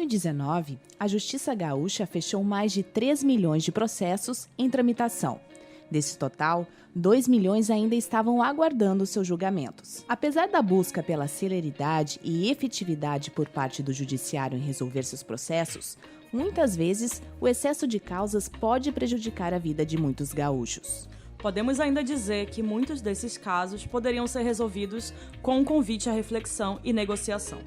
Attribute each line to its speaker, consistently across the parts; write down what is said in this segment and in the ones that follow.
Speaker 1: 2019, a Justiça Gaúcha fechou mais de 3 milhões de processos em tramitação. Desse total, 2 milhões ainda estavam aguardando seus julgamentos. Apesar da busca pela celeridade e efetividade por parte do Judiciário em resolver seus processos, muitas vezes o excesso de causas pode prejudicar a vida de muitos gaúchos.
Speaker 2: Podemos ainda dizer que muitos desses casos poderiam ser resolvidos com um convite à reflexão e negociação.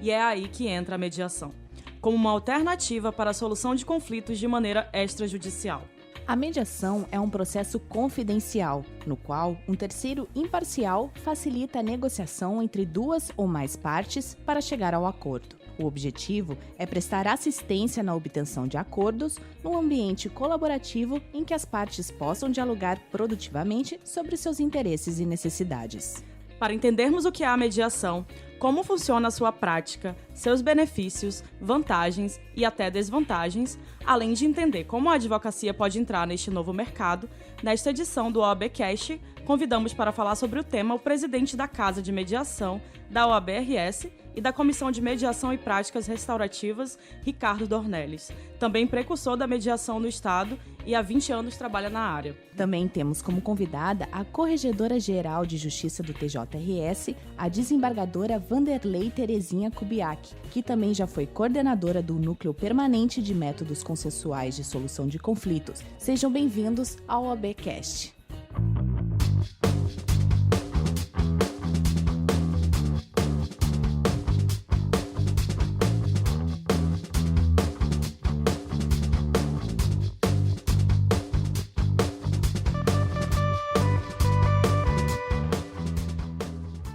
Speaker 2: E é aí que entra a mediação, como uma alternativa para a solução de conflitos de maneira extrajudicial.
Speaker 1: A mediação é um processo confidencial, no qual um terceiro imparcial facilita a negociação entre duas ou mais partes para chegar ao acordo. O objetivo é prestar assistência na obtenção de acordos num ambiente colaborativo em que as partes possam dialogar produtivamente sobre seus interesses e necessidades.
Speaker 2: Para entendermos o que é a mediação, como funciona a sua prática, seus benefícios, vantagens e até desvantagens, além de entender como a advocacia pode entrar neste novo mercado, nesta edição do OABcast, convidamos para falar sobre o tema o presidente da Casa de Mediação, da OAB-RS e da Comissão de Mediação e Práticas Restaurativas, Ricardo Dornelles, também precursor da mediação no Estado e há 20 anos trabalha na área.
Speaker 1: Também temos como convidada a Corregedora-Geral de Justiça do TJRS, a desembargadora Vanderlei Terezinha Kubiak, que também já foi coordenadora do Núcleo Permanente de Métodos Consensuais de Solução de Conflitos. Sejam bem-vindos ao OABcast.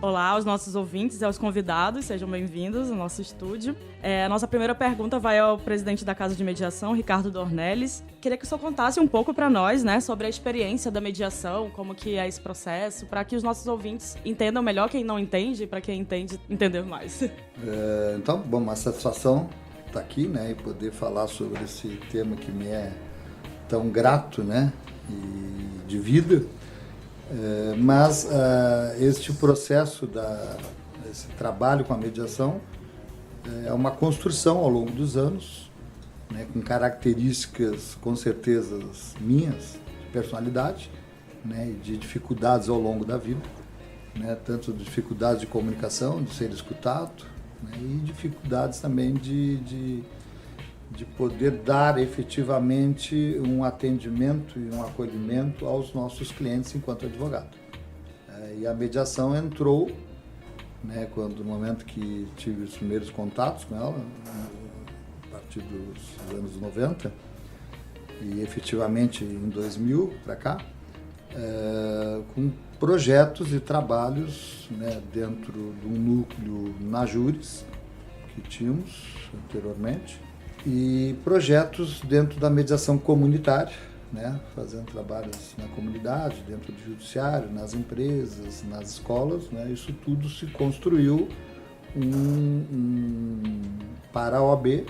Speaker 2: Olá aos nossos ouvintes e aos convidados, sejam bem-vindos ao nosso estúdio. A nossa primeira pergunta vai ao presidente da Casa de Mediação, Ricardo Dornelles. Queria que o senhor contasse um pouco para nós, sobre a experiência da mediação, como que é esse processo, para que os nossos ouvintes entendam melhor, quem não entende, e para quem entende, entender mais.
Speaker 3: Então, uma satisfação estar aqui, e poder falar sobre esse tema que me é tão grato, e de vida. Mas este processo, esse trabalho com a mediação é uma construção ao longo dos anos, com características, com certeza, minhas, de personalidade, e de dificuldades ao longo da vida, tanto dificuldades de comunicação, de ser escutado, e dificuldades também de poder dar efetivamente um atendimento e um acolhimento aos nossos clientes enquanto advogado. E a mediação entrou, no momento que tive os primeiros contatos com ela, a partir dos anos 90, e efetivamente em 2000 para cá, com projetos e trabalhos dentro de um núcleo na Júris que tínhamos anteriormente, e projetos dentro da mediação comunitária, fazendo trabalhos na comunidade, dentro do judiciário, nas empresas, nas escolas, isso tudo se construiu para a OAB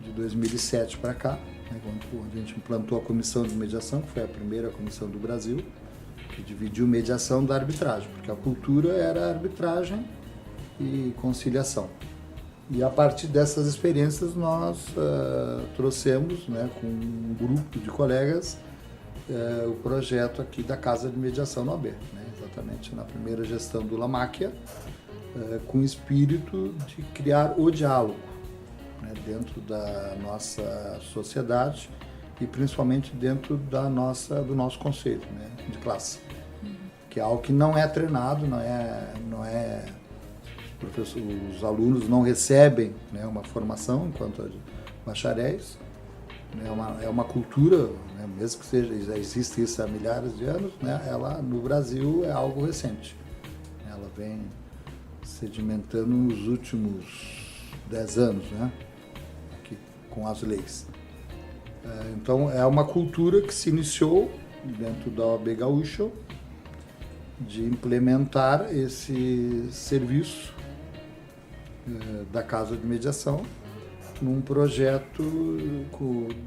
Speaker 3: de 2007 para cá, quando a gente implantou a comissão de mediação, que foi a primeira comissão do Brasil, que dividiu mediação da arbitragem, porque a cultura era arbitragem e conciliação. E a partir dessas experiências nós trouxemos, com um grupo de colegas, o projeto aqui da Casa de Mediação na OAB, exatamente na primeira gestão do Lamáquia, com o espírito de criar o diálogo dentro da nossa sociedade e principalmente dentro do nosso conselho de classe, que é algo que não é treinado, não é os alunos não recebem uma formação enquanto bacharéis, é uma cultura, mesmo que já existe isso há milhares de anos, ela no Brasil é algo recente, ela vem sedimentando nos últimos 10 anos, aqui, com as leis. Então é uma cultura que se iniciou dentro da OAB Gaúcha de implementar esse serviço da Casa de Mediação num projeto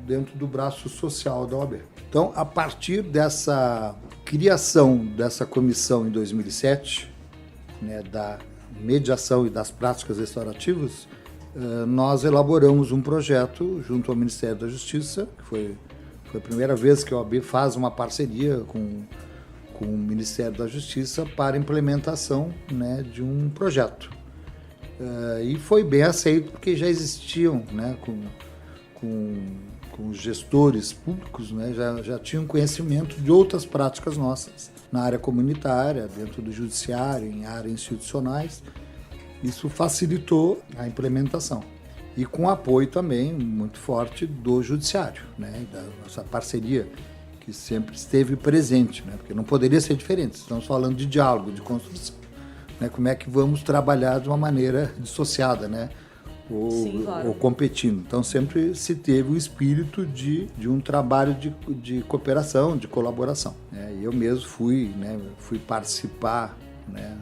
Speaker 3: dentro do braço social da OAB. Então, a partir dessa criação dessa comissão em 2007, da mediação e das práticas restaurativas, nós elaboramos um projeto junto ao Ministério da Justiça, que foi a primeira vez que a OAB faz uma parceria com o Ministério da Justiça para a implementação, né, de um projeto. E foi bem aceito porque já existiam, né, com os gestores públicos, né, já tinham conhecimento de outras práticas nossas na área comunitária, dentro do judiciário, em áreas institucionais. Isso facilitou a implementação. E com apoio também muito forte do judiciário, né, da nossa parceria, que sempre esteve presente, né, porque não poderia ser diferente. Estamos falando de diálogo, de construção, né, como é que vamos trabalhar de uma maneira dissociada, né, ou competindo. Então sempre se teve o espírito de um trabalho de cooperação, de colaboração, né. E eu mesmo fui participar, né,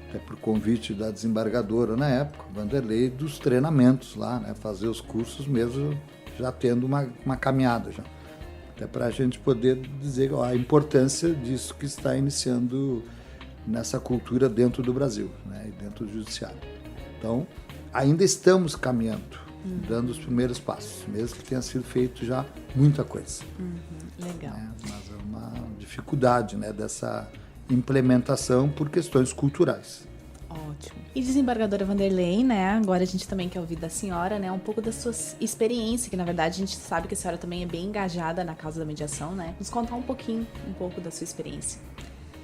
Speaker 3: até por convite da desembargadora na época, Vanderlei, dos treinamentos lá, né, fazer os cursos mesmo já tendo uma caminhada já. Até para a gente poder dizer a importância disso que está iniciando nessa cultura dentro do Brasil, né, e dentro do judiciário. Então, ainda estamos caminhando, dando os primeiros passos, mesmo que tenha sido feito já muita coisa.
Speaker 1: Legal.
Speaker 3: Né, mas é uma dificuldade, né, dessa implementação por questões culturais.
Speaker 1: Ótimo. E desembargadora Vanderlei, né? Agora a gente também quer ouvir da senhora, né? Um pouco da sua experiência, que na verdade a gente sabe que a senhora também é bem engajada na causa da mediação, né? Nos contar um pouco da sua experiência.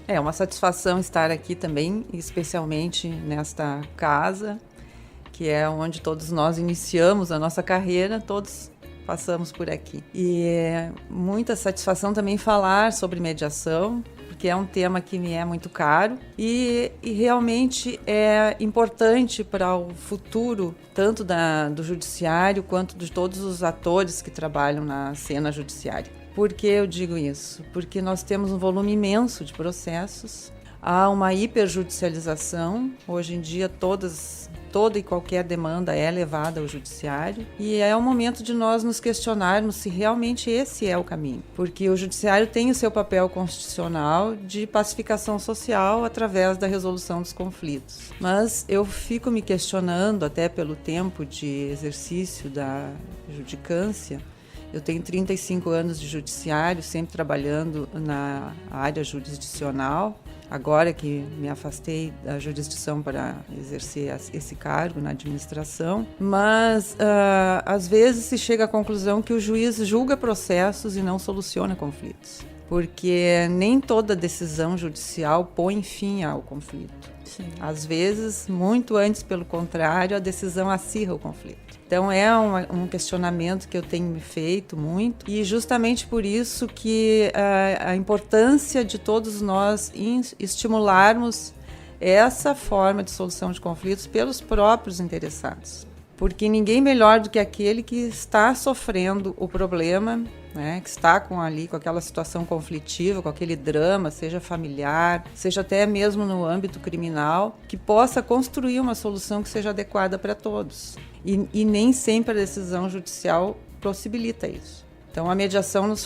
Speaker 4: É uma satisfação estar aqui também, especialmente nesta casa, que é onde todos nós iniciamos a nossa carreira, todos passamos por aqui. E é muita satisfação também falar sobre mediação, porque é um tema que me é muito caro e realmente é importante para o futuro, tanto do judiciário quanto de todos os atores que trabalham na cena judiciária. Por que eu digo isso? Porque nós temos um volume imenso de processos, há uma hiperjudicialização, hoje em dia toda e qualquer demanda é levada ao judiciário e é o momento de nós nos questionarmos se realmente esse é o caminho, porque o judiciário tem o seu papel constitucional de pacificação social através da resolução dos conflitos. Mas eu fico me questionando, até pelo tempo de exercício da judicância. Eu tenho 35 anos de judiciário, sempre trabalhando na área jurisdicional. Agora que me afastei da jurisdição para exercer esse cargo na administração, mas às vezes se chega à conclusão que o juiz julga processos e não soluciona conflitos, porque nem toda decisão judicial põe fim ao conflito. Sim. Às vezes, muito antes, pelo contrário, a decisão acirra o conflito. Então é um questionamento que eu tenho me feito muito e justamente por isso que a importância de todos nós estimularmos essa forma de solução de conflitos pelos próprios interessados. Porque ninguém melhor do que aquele que está sofrendo o problema, né, que está com aquela situação conflitiva, com aquele drama, seja familiar, seja até mesmo no âmbito criminal, que possa construir uma solução que seja adequada para todos. E nem sempre a decisão judicial possibilita isso. Então a mediação nos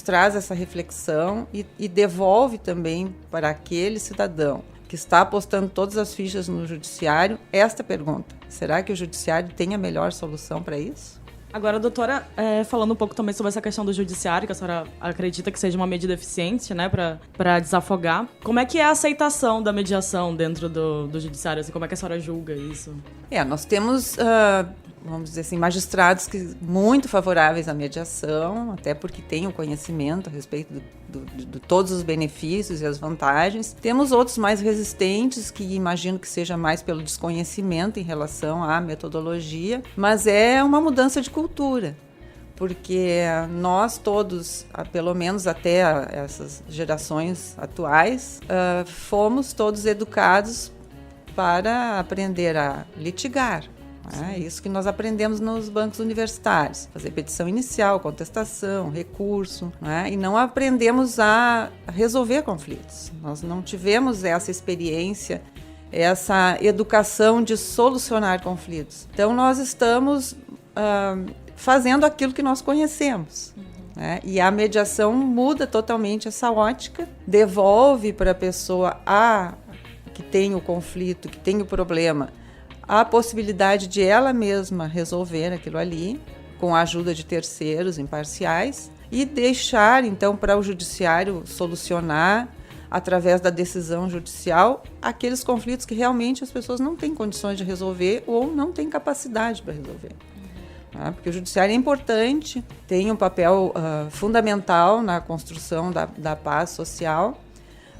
Speaker 4: traz essa reflexão e devolve também para aquele cidadão que está apostando todas as fichas no judiciário esta pergunta: será que o judiciário tem a melhor solução para isso?
Speaker 2: Agora, doutora, falando um pouco também sobre essa questão do judiciário, que a senhora acredita que seja uma medida eficiente, né, para desafogar. Como é que é a aceitação da mediação dentro do judiciário? Assim, como é que a senhora julga isso?
Speaker 4: Nós temos, vamos dizer assim, magistrados muito favoráveis à mediação, até porque têm o conhecimento a respeito de todos os benefícios e as vantagens. Temos outros mais resistentes, que imagino que seja mais pelo desconhecimento em relação à metodologia, mas é uma mudança de cultura, porque nós todos, pelo menos até essas gerações atuais, fomos todos educados para aprender a litigar. É isso que nós aprendemos nos bancos universitários, fazer petição inicial, contestação, recurso, e não aprendemos a resolver conflitos. Nós não tivemos essa experiência, essa educação de solucionar conflitos. Então nós estamos fazendo aquilo que nós conhecemos. E a mediação muda totalmente essa ótica, devolve para a pessoa que tem o conflito, que tem o problema, a possibilidade de ela mesma resolver aquilo ali, com a ajuda de terceiros imparciais, e deixar, então, para o judiciário solucionar, através da decisão judicial, aqueles conflitos que realmente as pessoas não têm condições de resolver ou não têm capacidade para resolver. Porque o judiciário é importante, tem um papel fundamental na construção da paz social,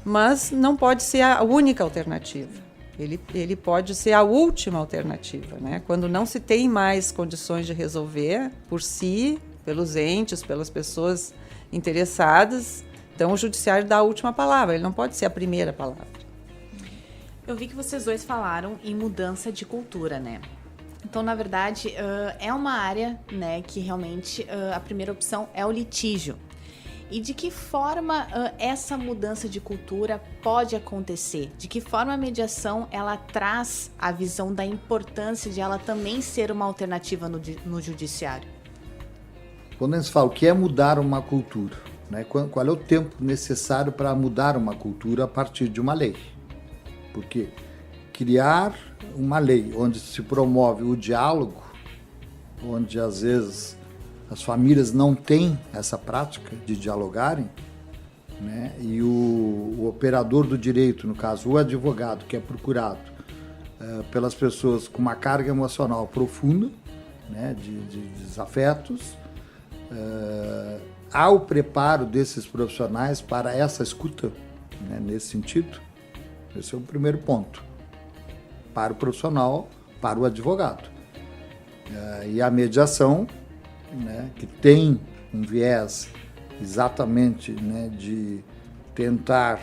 Speaker 4: mas não pode ser a única alternativa. Ele pode ser a última alternativa, né? Quando não se tem mais condições de resolver por si, pelos entes, pelas pessoas interessadas, então o judiciário dá a última palavra, ele não pode ser a primeira palavra.
Speaker 1: Eu vi que vocês dois falaram em mudança de cultura, né? Então, na verdade, é uma área, né, que realmente a primeira opção é o litígio. E de que forma essa mudança de cultura pode acontecer? De que forma a mediação ela traz a visão da importância de ela também ser uma alternativa no judiciário?
Speaker 3: Quando a gente fala o que é mudar uma cultura, né? Qual é o tempo necessário para mudar uma cultura a partir de uma lei? Porque criar uma lei onde se promove o diálogo, onde às vezes as famílias não têm essa prática de dialogarem, né? E o operador do direito, no caso o advogado, que é procurado pelas pessoas com uma carga emocional profunda, né? de desafetos, há o preparo desses profissionais para essa escuta, né? Nesse sentido, esse é o primeiro ponto, para o profissional, para o advogado. E a mediação, né, que tem um viés exatamente, né, de tentar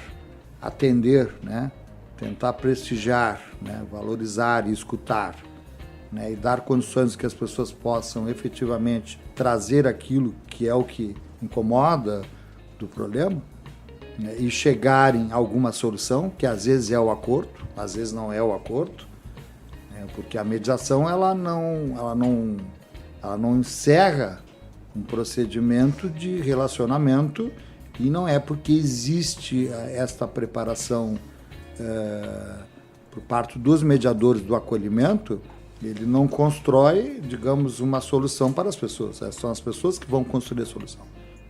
Speaker 3: atender, né, tentar prestigiar, né, valorizar e escutar, né, e dar condições que as pessoas possam efetivamente trazer aquilo que é o que incomoda do problema, né, e chegarem a alguma solução, que às vezes é o acordo, às vezes não é o acordo, né, porque a mediação ela não encerra um procedimento de relacionamento, e não é porque existe esta preparação por parte dos mediadores do acolhimento, ele não constrói, digamos, uma solução para as pessoas. São as pessoas que vão construir a solução.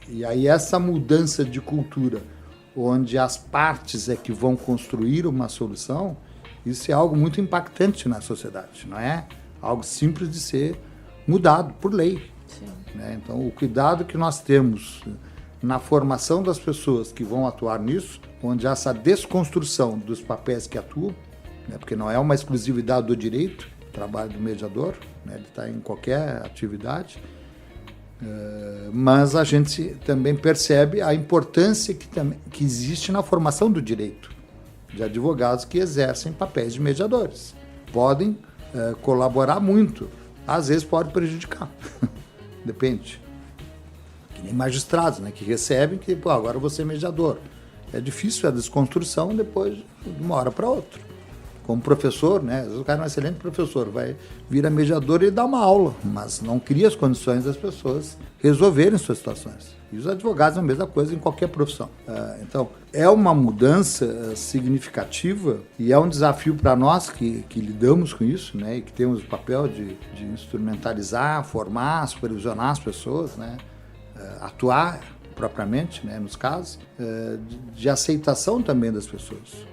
Speaker 3: E aí essa mudança de cultura, onde as partes é que vão construir uma solução, isso é algo muito impactante na sociedade, não é algo simples de ser mudado por lei. Né? Então, o cuidado que nós temos na formação das pessoas que vão atuar nisso, onde há essa desconstrução dos papéis que atuam, né? Porque não é uma exclusividade do direito, o trabalho do mediador, né? Ele está em qualquer atividade, mas a gente também percebe a importância que existe na formação do direito, de advogados que exercem papéis de mediadores. Podem colaborar muito, às vezes pode prejudicar, depende. Que nem magistrados, né, que recebem que, agora você é mediador. É difícil a desconstrução depois de uma hora para outra. Como professor, né, às vezes o cara é um excelente professor, vai vir a mediador e dar uma aula, mas não cria as condições das pessoas resolverem suas situações. E os advogados é a mesma coisa em qualquer profissão. Então, é uma mudança significativa e é um desafio para nós que lidamos com isso, né, e que temos o papel de instrumentalizar, formar, supervisionar as pessoas, né, atuar propriamente, né, nos casos, de aceitação também das pessoas.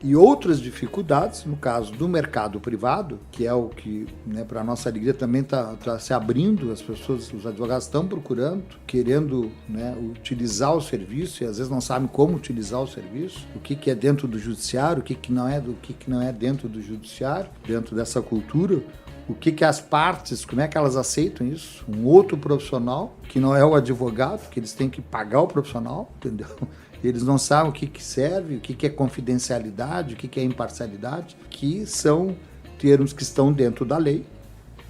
Speaker 3: E outras dificuldades, no caso do mercado privado, que é o que, né, para a nossa alegria também está se abrindo, as pessoas, os advogados estão procurando, querendo, né, utilizar o serviço e às vezes não sabem como utilizar o serviço, o que é dentro do judiciário, o que não é dentro do judiciário, dentro dessa cultura, o que as partes, como é que elas aceitam isso, um outro profissional, que não é o advogado, que eles têm que pagar o profissional, entendeu? Eles não sabem o que serve, o que é confidencialidade, o que é imparcialidade, que são termos que estão dentro da lei,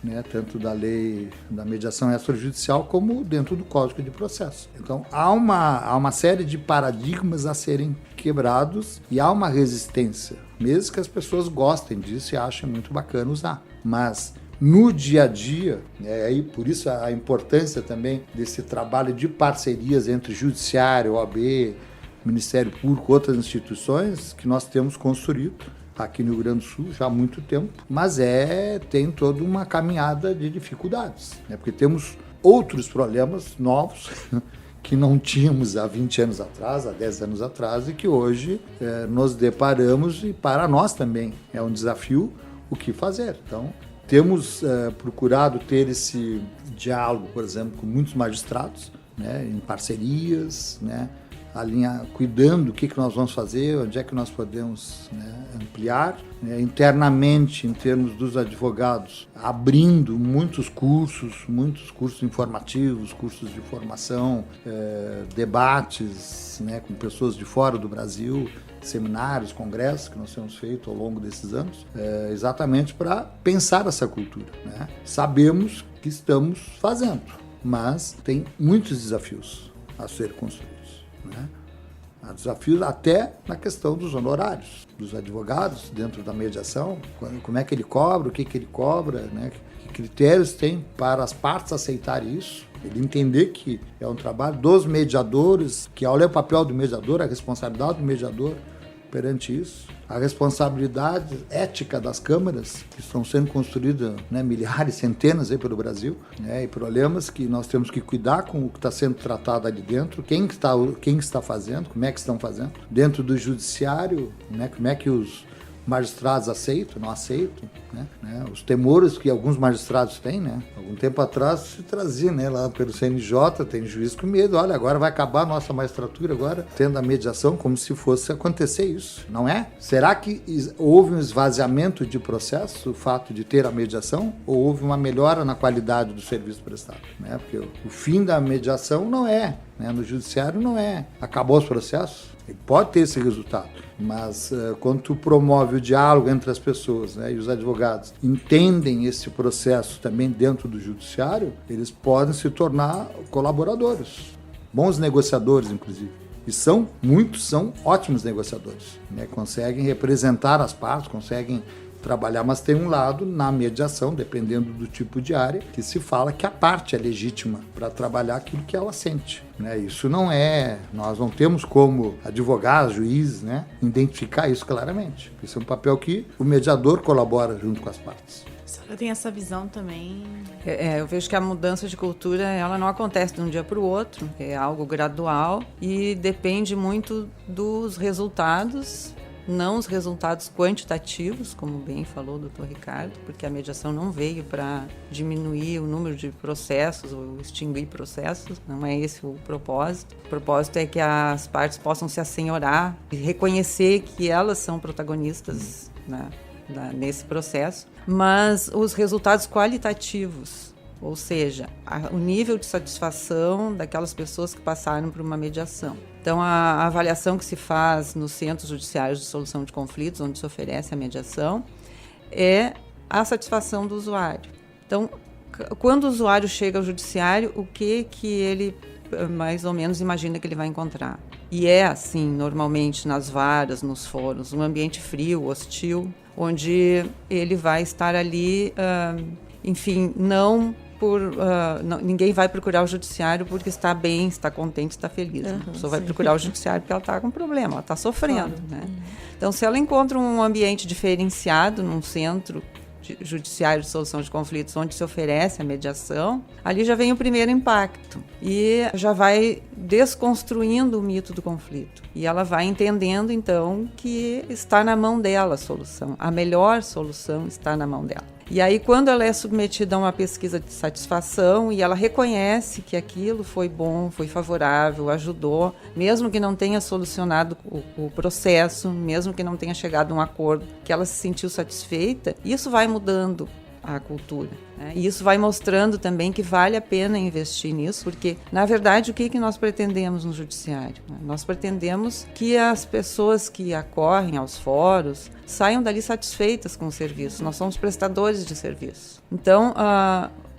Speaker 3: né? Tanto da lei da mediação extrajudicial como dentro do Código de Processo. Então, há uma série de paradigmas a serem quebrados e há uma resistência, mesmo que as pessoas gostem disso e achem muito bacana usar. Mas no dia a dia, aí por isso a importância também desse trabalho de parcerias entre Judiciário, OAB, Ministério Público, outras instituições que nós temos construído, aqui no Rio Grande do Sul já há muito tempo, mas tem toda uma caminhada de dificuldades, né? Porque temos outros problemas novos que não tínhamos há 20 anos atrás, há 10 anos atrás, e que hoje nos deparamos, e para nós também é um desafio o que fazer. Então, temos procurado ter esse diálogo, por exemplo, com muitos magistrados, né, em parcerias, né, cuidando do que nós vamos fazer, onde é que nós podemos, né, ampliar, né, internamente, em termos dos advogados, abrindo muitos cursos informativos, cursos de formação, debates, né, com pessoas de fora do Brasil, seminários, congressos que nós temos feito ao longo desses anos, exatamente para pensar essa cultura, né? Sabemos que estamos fazendo, mas tem muitos desafios a serem construídos, né? Há desafios até na questão dos honorários dos advogados dentro da mediação, como é que ele cobra, o que ele cobra, né? Que critérios tem para as partes aceitarem isso, ele entender que é um trabalho dos mediadores, que olha o papel do mediador, a responsabilidade do mediador perante isso, a responsabilidade ética das câmaras que estão sendo construídas, né, milhares, centenas aí pelo Brasil, né, e problemas que nós temos que cuidar com o que está sendo tratado ali dentro, quem está fazendo, como é que estão fazendo, dentro do judiciário, né, como é que os magistrados aceitam, não aceitam, né? Os temores que alguns magistrados têm, né? Algum tempo atrás se trazia, né, lá pelo CNJ, tem juiz com medo, olha, agora vai acabar a nossa magistratura, agora tendo a mediação, como se fosse acontecer isso, não é? Será que houve um esvaziamento de processo, o fato de ter a mediação, ou houve uma melhora na qualidade do serviço prestado, né? Porque o fim da mediação não é, né, no judiciário não é, acabou os processos, ele pode ter esse resultado, mas quando tu promove o diálogo entre as pessoas, né, e os advogados entendem esse processo também dentro do judiciário, eles podem se tornar colaboradores, bons negociadores, inclusive. E muitos são ótimos negociadores, né, conseguem representar as partes, conseguem trabalhar, mas tem um lado na mediação, dependendo do tipo de área, que se fala que a parte é legítima para trabalhar aquilo que ela sente, né? Isso nós não temos como advogados, juízes, né, identificar isso claramente. Isso é um papel que o mediador colabora junto com as partes.
Speaker 1: A senhora tem essa visão também?
Speaker 4: Eu vejo que a mudança de cultura, ela não acontece de um dia para o outro, é algo gradual e depende muito dos resultados, não os resultados quantitativos, como bem falou o doutor Ricardo, porque a mediação não veio para diminuir o número de processos ou extinguir processos, não é esse o propósito. O propósito é que as partes possam se assenhorar e reconhecer que elas são protagonistas nesse processo, mas os resultados qualitativos, ou seja, o nível de satisfação daquelas pessoas que passaram por uma mediação. Então, a avaliação que se faz nos centros judiciários de solução de conflitos, onde se oferece a mediação, é a satisfação do usuário. Então, quando o usuário chega ao judiciário, o que ele mais ou menos imagina que ele vai encontrar? E é assim, normalmente, nas varas, nos fóruns, um ambiente frio, hostil, onde ele vai estar ali, enfim, ninguém vai procurar o judiciário porque está bem, está contente, está feliz. A pessoa vai procurar o judiciário porque ela está com problema, ela está sofrendo. Claro. Né? Então, se ela encontra um ambiente diferenciado num centro judiciário de solução de conflitos onde se oferece a mediação, ali já vem o primeiro impacto e já vai desconstruindo o mito do conflito. E ela vai entendendo, então, que está na mão dela a solução. A melhor solução está na mão dela. E aí, quando ela é submetida a uma pesquisa de satisfação e ela reconhece que aquilo foi bom, foi favorável, ajudou, mesmo que não tenha solucionado o processo, mesmo que não tenha chegado a um acordo, que ela se sentiu satisfeita, isso vai mudando a cultura, né? E isso vai mostrando também que vale a pena investir nisso, porque, na verdade, o que nós pretendemos no judiciário? Nós pretendemos que as pessoas que acorrem aos fóruns saiam dali satisfeitas com o serviço. Nós somos prestadores de serviço. Então,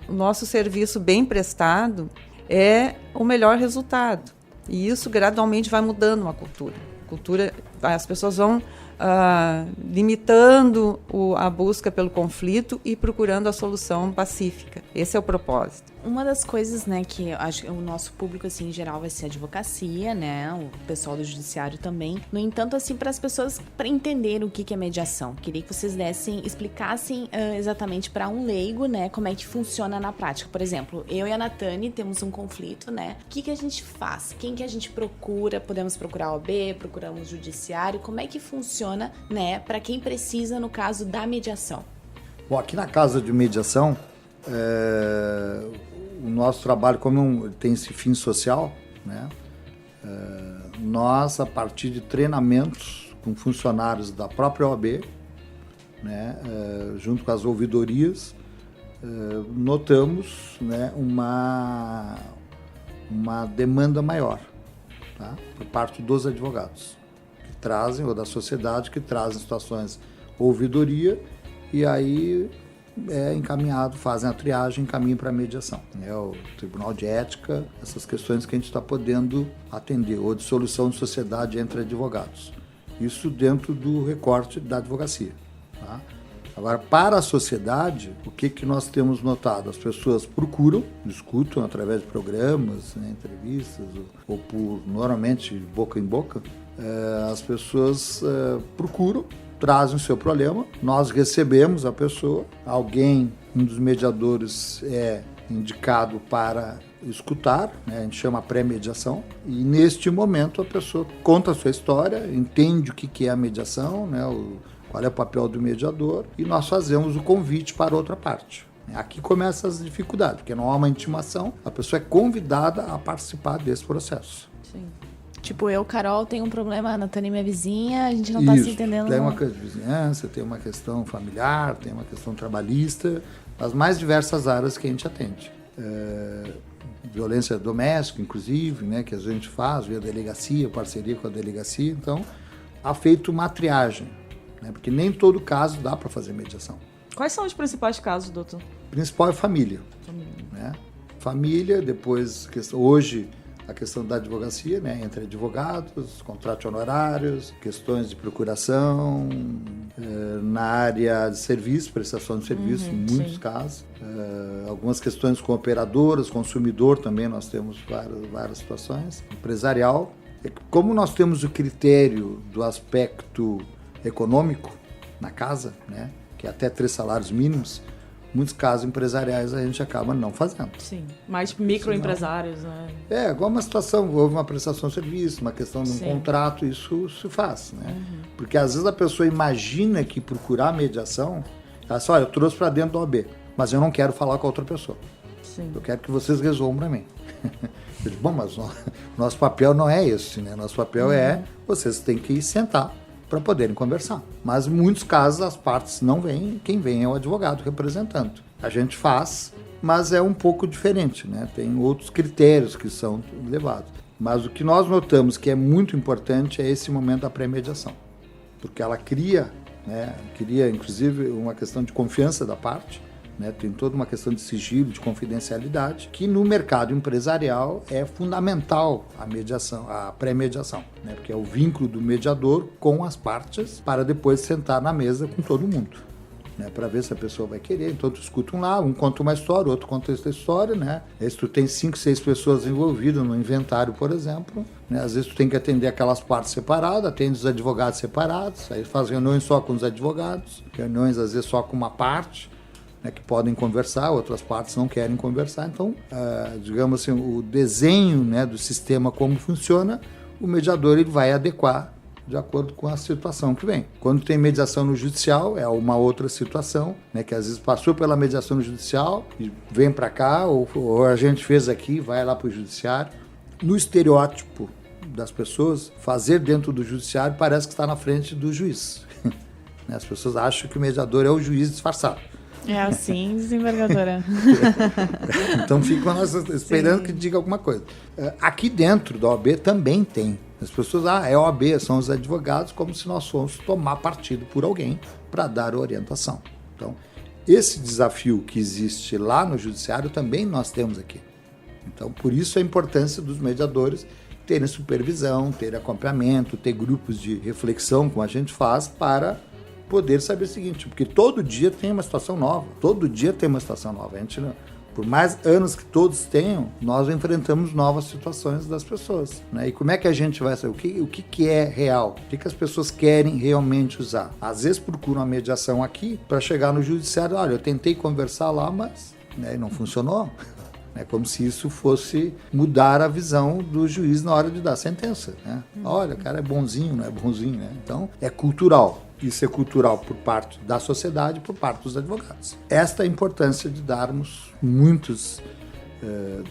Speaker 4: o nosso serviço bem prestado é o melhor resultado. E isso gradualmente vai mudando uma cultura. As pessoas vão limitando a busca pelo conflito e procurando a solução pacífica. Esse é o propósito.
Speaker 1: Uma das coisas, né, que eu acho que o nosso público, assim, em geral, vai ser a advocacia, né, o pessoal do judiciário também. No entanto, assim, para as pessoas, para entender o que é mediação, queria que vocês explicassem exatamente para um leigo, né, como é que funciona na prática. Por exemplo, eu e a Natane temos um conflito, né, o que a gente faz? Quem que a gente procura? Podemos procurar a OAB, procuramos o judiciário? Como é que funciona, né, para quem precisa, no caso da mediação?
Speaker 3: Bom, aqui na Casa de Mediação, o nosso trabalho, como tem esse fim social, né, nós, a partir de treinamentos com funcionários da própria OAB, né, junto com as ouvidorias, notamos, né, uma demanda maior, tá, por parte dos advogados que trazem, ou da sociedade, que trazem situações ouvidoria, e aí é encaminhado, fazem a triagem, encaminham para a mediação. O Tribunal de Ética, essas questões que a gente está podendo atender, ou de solução de sociedade entre advogados. Isso dentro do recorte da advocacia. Tá? Agora, para a sociedade, o que nós temos notado? As pessoas procuram, discutem através de programas, né, entrevistas, ou normalmente boca em boca, as pessoas procuram, trazem o seu problema, nós recebemos a pessoa, um dos mediadores é indicado para escutar, né? A gente chama pré-mediação, e neste momento a pessoa conta a sua história, entende o que é a mediação, né? Qual é o papel do mediador, e nós fazemos o convite para outra parte. Aqui começam as dificuldades, porque não há uma intimação, a pessoa é convidada a participar desse processo.
Speaker 1: Sim. Tipo, eu, Carol, tenho um problema, a Natane, minha vizinha, a gente não está se entendendo.
Speaker 3: Tem uma questão de vizinhança, tem uma questão familiar, tem uma questão trabalhista, as mais diversas áreas que a gente atende. Violência doméstica, inclusive, né, que a gente faz via delegacia, parceria com a delegacia. Então, há feito uma triagem, né, porque nem todo caso dá para fazer mediação.
Speaker 2: Quais são os principais casos, doutor?
Speaker 3: O principal é família. Né? Família, depois, hoje, a questão da advocacia, né, entre advogados, contratos honorários, questões de procuração, na área de serviço, prestação de serviço, em muitos casos. Algumas questões com operadoras, consumidor também, nós temos várias situações. Empresarial. Como nós temos o critério do aspecto econômico na casa, né, que é até 3 salários mínimos, muitos casos empresariais a gente acaba não fazendo.
Speaker 2: Sim, mais microempresários, né?
Speaker 3: Igual uma situação, houve uma prestação de serviço, uma questão de um contrato, isso se faz, né? Porque às vezes a pessoa imagina que procurar mediação, ela diz, olha, eu trouxe para dentro da OAB, mas eu não quero falar com a outra pessoa.
Speaker 2: Sim.
Speaker 3: Eu quero que vocês resolvam para mim. Eu digo, bom, mas nosso papel não é esse, né? Nosso papel é, vocês têm que sentar para poderem conversar. Mas em muitos casos as partes não vêm, quem vem é o advogado representando. A gente faz, mas é um pouco diferente, né? Tem outros critérios que são levados. Mas o que nós notamos que é muito importante é esse momento da pré-mediação, porque ela cria inclusive uma questão de confiança da parte, né? Tem toda uma questão de sigilo, de confidencialidade, que no mercado empresarial é fundamental a mediação, a pré-mediação, né? Porque é o vínculo do mediador com as partes para depois sentar na mesa com todo mundo, né? Para ver se a pessoa vai querer. Então tu escuta um conta uma história, outro conta essa história, né? Se tu tem 5, 6 pessoas envolvidas no inventário, por exemplo, né? Às vezes tu tem que atender aquelas partes separadas, atende os advogados separados, aí faz reuniões só com os advogados, reuniões às vezes só com uma parte, né, que podem conversar, outras partes não querem conversar. Então, digamos assim, o desenho, né, do sistema, como funciona, o mediador ele vai adequar de acordo com a situação que vem. Quando tem mediação no judicial, é uma outra situação, né, que às vezes passou pela mediação no judicial e vem para cá, ou a gente fez aqui, vai lá para o judiciário. No estereótipo das pessoas, fazer dentro do judiciário parece que está na frente do juiz. As pessoas acham que o mediador é o juiz disfarçado.
Speaker 1: É assim, desembargadora.
Speaker 3: Então ficam esperando que diga alguma coisa. Aqui dentro da OAB também tem. As pessoas, é OAB, são os advogados, como se nós fôssemos tomar partido por alguém para dar orientação. Então, esse desafio que existe lá no judiciário também nós temos aqui. Então, por isso a importância dos mediadores terem supervisão, ter acompanhamento, ter grupos de reflexão, como a gente faz, para poder saber o seguinte, porque todo dia tem uma situação nova, a gente Por mais anos que todos tenham, nós enfrentamos novas situações das pessoas, né? E como é que a gente vai saber o que é real? O que as pessoas querem realmente usar? Às vezes procuram a mediação aqui para chegar no judiciário. Olha, eu tentei conversar lá, mas não funcionou. É como se isso fosse mudar a visão do juiz na hora de dar a sentença, né? Olha, o cara é bonzinho, não é bonzinho, né? Então, é cultural. Isso é cultural por parte da sociedade e por parte dos advogados. Esta é a importância de darmos muitos,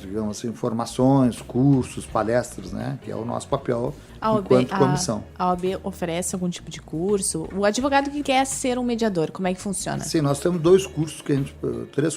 Speaker 3: digamos assim, informações, cursos, palestras, né? Que é o nosso papel enquanto comissão.
Speaker 1: A OAB oferece algum tipo de curso? O advogado que quer ser um mediador, como é que funciona?
Speaker 3: Sim, nós temos 3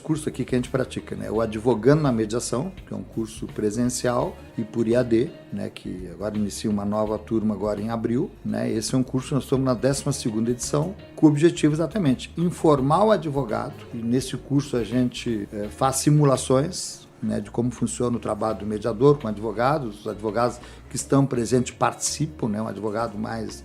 Speaker 3: cursos aqui que a gente pratica, né? O Advogando na Mediação, que é um curso presencial e por IAD, né? Que agora inicia uma nova turma agora em abril, né? Esse é um curso, nós estamos na 12ª edição, com o objetivo exatamente informar o advogado, e nesse curso a gente faz simulações, né, de como funciona o trabalho do mediador com advogados. Os advogados que estão presentes participam, né, um advogado mais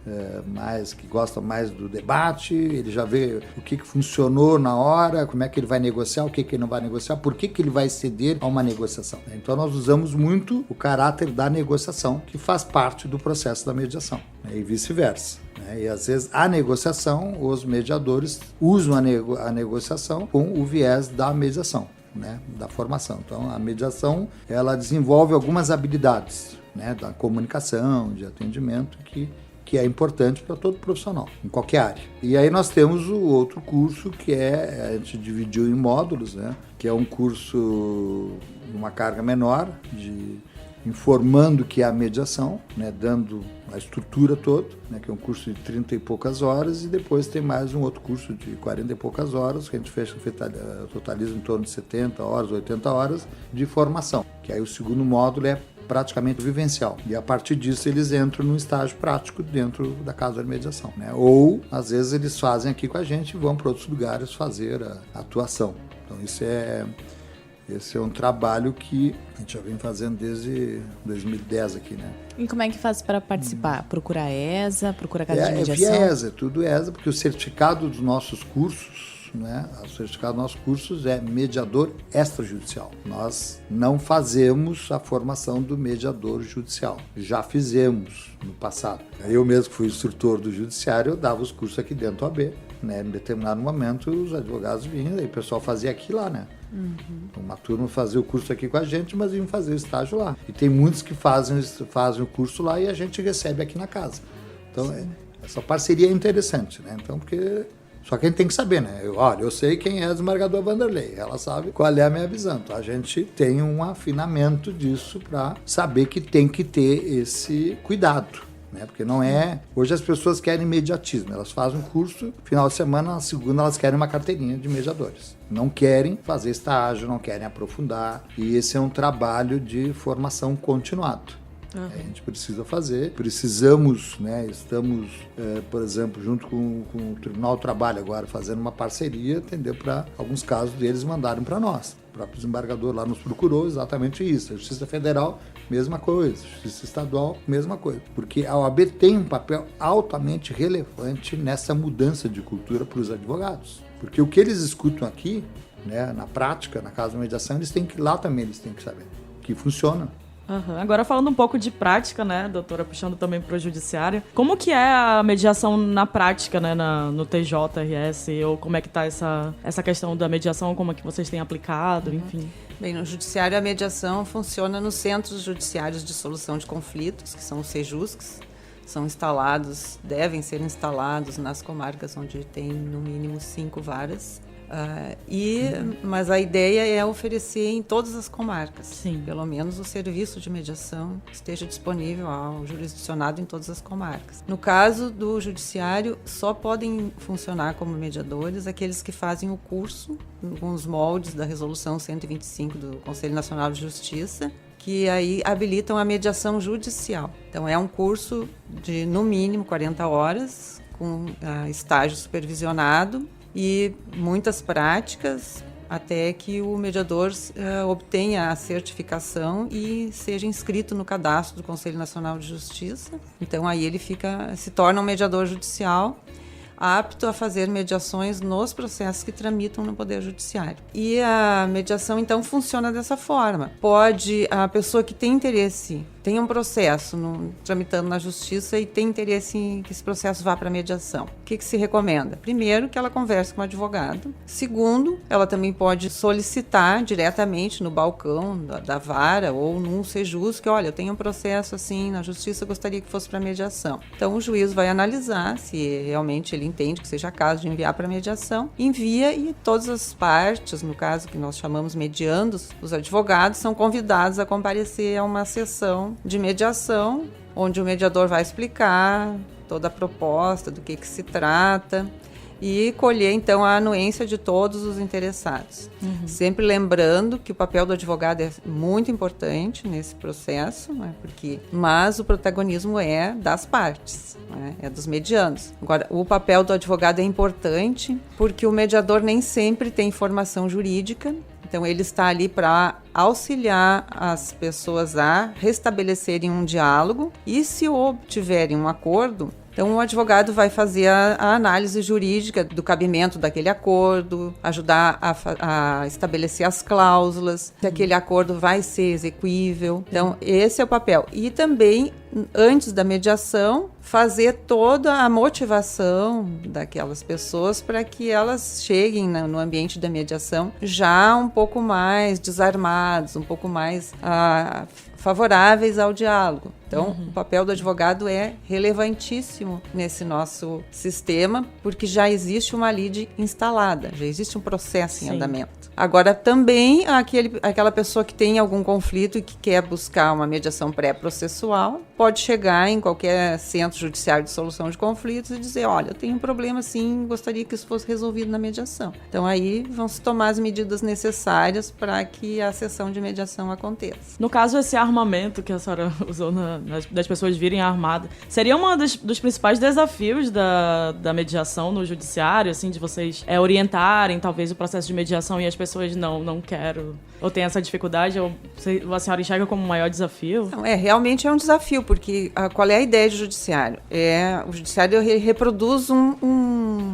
Speaker 3: que gosta mais do debate, ele já vê o que funcionou na hora, como é que ele vai negociar, o que ele não vai negociar, por que ele vai ceder a uma negociação. Então nós usamos muito o caráter da negociação, que faz parte do processo da mediação, né, e vice-versa. E às vezes a negociação, os mediadores usam a negociação com o viés da mediação, né, da formação. Então a mediação, ela desenvolve algumas habilidades, né, da comunicação, de atendimento, que é importante para todo profissional, em qualquer área. E aí nós temos o outro curso que a gente dividiu em módulos, né, que é um curso uma carga menor, informando o que é a mediação, né, dando a estrutura toda, né, que é um curso de 30 e poucas horas, e depois tem mais um outro curso de 40 e poucas horas, que a gente totaliza em torno de 70 horas, 80 horas de formação, que aí o segundo módulo é praticamente vivencial. E a partir disso eles entram num estágio prático dentro da casa de mediação, né? Ou, às vezes, eles fazem aqui com a gente e vão para outros lugares fazer a atuação. Então esse é um trabalho que a gente já vem fazendo desde 2010 aqui, né?
Speaker 1: E como é que faz para participar? Procura a ESA, procura a casa de mediação?
Speaker 3: É via ESA, tudo ESA, porque o certificado dos nossos cursos, né? O certificado dos nossos cursos é mediador extrajudicial. Nós não fazemos a formação do mediador judicial. Já fizemos no passado. Eu mesmo que fui instrutor do judiciário, eu dava os cursos aqui dentro do AB, né? Em determinado momento, os advogados vinham, e o pessoal fazia aqui lá, né? Uma turma fazia o curso aqui com a gente, mas iam fazer o estágio lá. E tem muitos que fazem o curso lá e a gente recebe aqui na casa. Então, essa parceria é interessante, né? Então, porque... Só que a gente tem que saber, né? Eu sei quem é a desembargadora Vanderlei, ela sabe qual é a minha visão. Então, a gente tem um afinamento disso para saber que tem que ter esse cuidado, né? Porque não é... Hoje as pessoas querem imediatismo, elas fazem um curso, final de semana, na segunda elas querem uma carteirinha de mediadores. Não querem fazer estágio, não querem aprofundar, e esse é um trabalho de formação continuado. A gente precisa fazer, precisamos, né, estamos, por exemplo, junto com o Tribunal do Trabalho agora, fazendo uma parceria, entendeu? Para alguns casos deles mandarem para nós. O próprio desembargador lá nos procurou exatamente isso. A Justiça Federal, mesma coisa. Justiça Estadual, mesma coisa. Porque a OAB tem um papel altamente relevante nessa mudança de cultura para os advogados. Porque o que eles escutam aqui, né, na prática, na casa de mediação, eles têm que saber que funciona.
Speaker 2: Agora falando um pouco de prática, né, doutora, puxando também para o judiciário, como que é a mediação na prática, né, no TJRS, ou como é que está essa questão da mediação, como é que vocês têm aplicado, enfim?
Speaker 4: Bem, no judiciário a mediação funciona nos centros judiciários de solução de conflitos, que são os CEJUSCs, devem ser instalados nas comarcas onde tem no mínimo 5 varas. Mas a ideia é oferecer em todas as comarcas.
Speaker 2: Sim.
Speaker 4: Pelo menos o serviço de mediação esteja disponível ao jurisdicionado em todas as comarcas. No caso do judiciário, só podem funcionar como mediadores aqueles que fazem o curso com os moldes da Resolução 125 do Conselho Nacional de Justiça, que aí habilitam a mediação judicial. Então é um curso de no mínimo 40 horas, com estágio supervisionado, e muitas práticas até que o mediador obtenha a certificação e seja inscrito no cadastro do Conselho Nacional de Justiça. Então aí ele se torna um mediador judicial. apto a fazer mediações nos processos que tramitam no Poder Judiciário. E a mediação, então, funciona dessa forma. Pode, a pessoa que tem interesse, tem um processo tramitando na Justiça e tem interesse em que esse processo vá para a mediação. O que se recomenda? Primeiro, que ela converse com o advogado. Segundo, ela também pode solicitar diretamente no balcão da vara ou num sejus que, olha, eu tenho um processo assim na Justiça, eu gostaria que fosse para mediação. Então, o juiz vai analisar se realmente ele entende que seja caso de enviar para mediação, envia e todas as partes, no caso que nós chamamos mediandos, os advogados são convidados a comparecer a uma sessão de mediação, onde o mediador vai explicar toda a proposta, do que se trata, e colher, então, a anuência de todos os interessados. Sempre lembrando que o papel do advogado é muito importante nesse processo, né, mas o protagonismo é das partes, né, é dos medianos. Agora, o papel do advogado é importante porque o mediador nem sempre tem formação jurídica, então ele está ali para auxiliar as pessoas a restabelecerem um diálogo e, se obtiverem um acordo, então o advogado vai fazer a análise jurídica do cabimento daquele acordo, ajudar a estabelecer as cláusulas, se aquele acordo vai ser exequível. Então esse é o papel. E também, antes da mediação, fazer toda a motivação daquelas pessoas para que elas cheguem no ambiente da mediação já um pouco mais desarmados, um pouco mais favoráveis ao diálogo. Então, o papel do advogado é relevantíssimo nesse nosso sistema, porque já existe uma lide instalada, já existe um processo em andamento. Agora, também, aquela pessoa que tem algum conflito e que quer buscar uma mediação pré-processual, pode chegar em qualquer centro judiciário de solução de conflitos e dizer, olha, eu tenho um problema assim, gostaria que isso fosse resolvido na mediação. Então, aí vão se tomar as medidas necessárias para que a sessão de mediação aconteça.
Speaker 2: No caso, esse armamento que a senhora usou das pessoas virem armadas, seria um dos principais desafios da mediação no judiciário, assim, de vocês orientarem, talvez, o processo de mediação e as pessoas não quero, ou tem essa dificuldade, ou a senhora enxerga como um maior desafio?
Speaker 4: Não, realmente é um desafio, porque qual é a ideia do judiciário? O judiciário reproduz um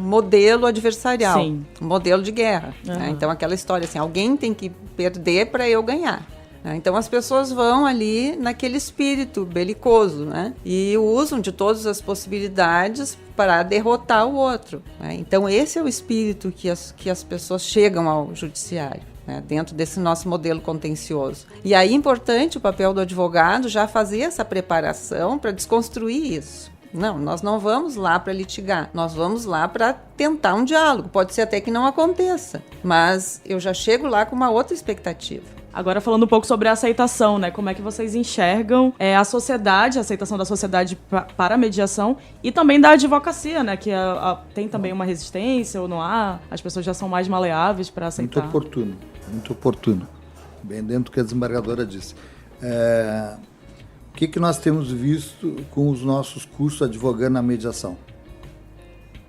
Speaker 4: modelo adversarial, um modelo de guerra. Né? Então, aquela história assim, alguém tem que perder para eu ganhar. Então as pessoas vão ali naquele espírito belicoso, né? E usam de todas as possibilidades para derrotar o outro, né? Então esse é o espírito que as pessoas chegam ao judiciário, né? Dentro desse nosso modelo contencioso. E aí é importante o papel do advogado já fazer essa preparação para desconstruir isso. Não, nós não vamos lá para litigar, nós vamos lá para tentar um diálogo. Pode ser até que não aconteça, mas eu já chego lá com uma outra expectativa.
Speaker 2: Agora, falando um pouco sobre a aceitação, né? Como é que vocês enxergam a sociedade, a aceitação da sociedade para a mediação e também da advocacia, né? Que tem também uma resistência ou não há? As pessoas já são mais maleáveis para aceitar.
Speaker 3: Muito oportuno. Bem dentro do que a desembargadora disse. O que nós temos visto com os nossos cursos advogando na mediação?